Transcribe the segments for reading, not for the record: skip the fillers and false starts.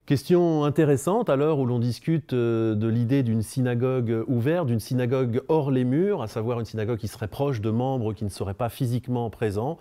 Question intéressante à l'heure où l'on discute de l'idée d'une synagogue ouverte, d'une synagogue hors les murs, à savoir une synagogue qui serait proche de membres qui ne seraient pas physiquement présents,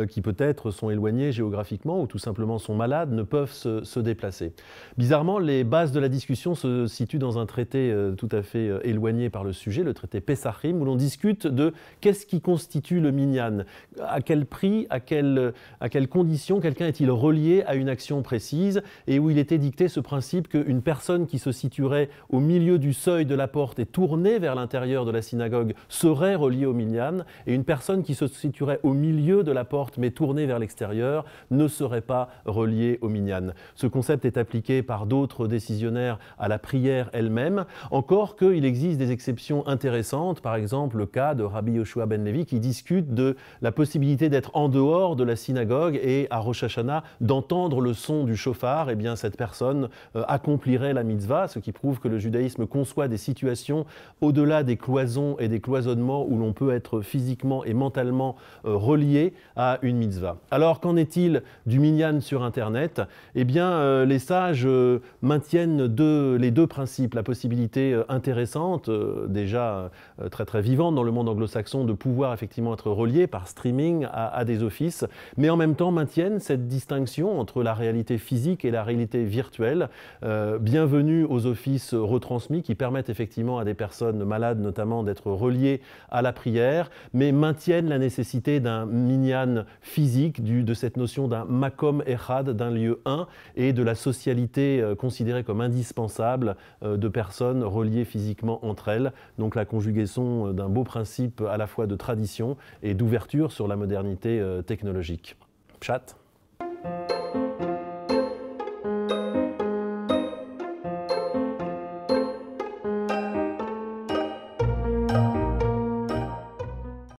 qui peut-être sont éloignés géographiquement ou tout simplement sont malades, ne peuvent se déplacer. Bizarrement, les bases de la discussion se situent dans un traité tout à fait éloigné par le sujet, le traité Pesachim, où l'on discute de qu'est-ce qui constitue le minyan, à quel prix, à quelles conditions quelqu'un est-il relié à une action précise, et où il était dicté ce principe qu'une personne qui se situerait au milieu du seuil de la porte et tournée vers l'intérieur de la synagogue serait reliée au minyan, et une personne qui se situerait au milieu de la porte mais tournée vers l'extérieur ne serait pas reliée au minyan. Ce concept est appliqué par d'autres décisionnaires à la prière elle-même, encore qu'il existe des exceptions intéressantes, par exemple le cas de Rabbi Yoshua ben Levi qui discute de la possibilité d'être en dehors de la synagogue et à Rosh Hashanah d'entendre le son du chauffard. Eh bien cette personne accomplirait la mitzvah, ce qui prouve que le judaïsme conçoit des situations au-delà des cloisons et des cloisonnements où l'on peut être physiquement et mentalement relié à une mitzvah. Alors qu'en est-il du minyan sur Internet? Eh bien les sages maintiennent les deux principes, la possibilité intéressante, déjà très vivante dans le monde anglo-saxon, de pouvoir effectivement être relié par streaming à des offices, mais en même temps maintiennent cette distinction entre la réalité physique et la réalité virtuelle. Bienvenue aux offices retransmis qui permettent effectivement à des personnes malades notamment d'être reliées à la prière, mais maintiennent la nécessité d'un minyan physique, de cette notion d'un makom echad, d'un lieu un, et de la socialité considérée comme indispensable de personnes reliées physiquement entre elles. Donc la conjugaison d'un beau principe à la fois de tradition et d'ouverture sur la modernité technologique. Pshat.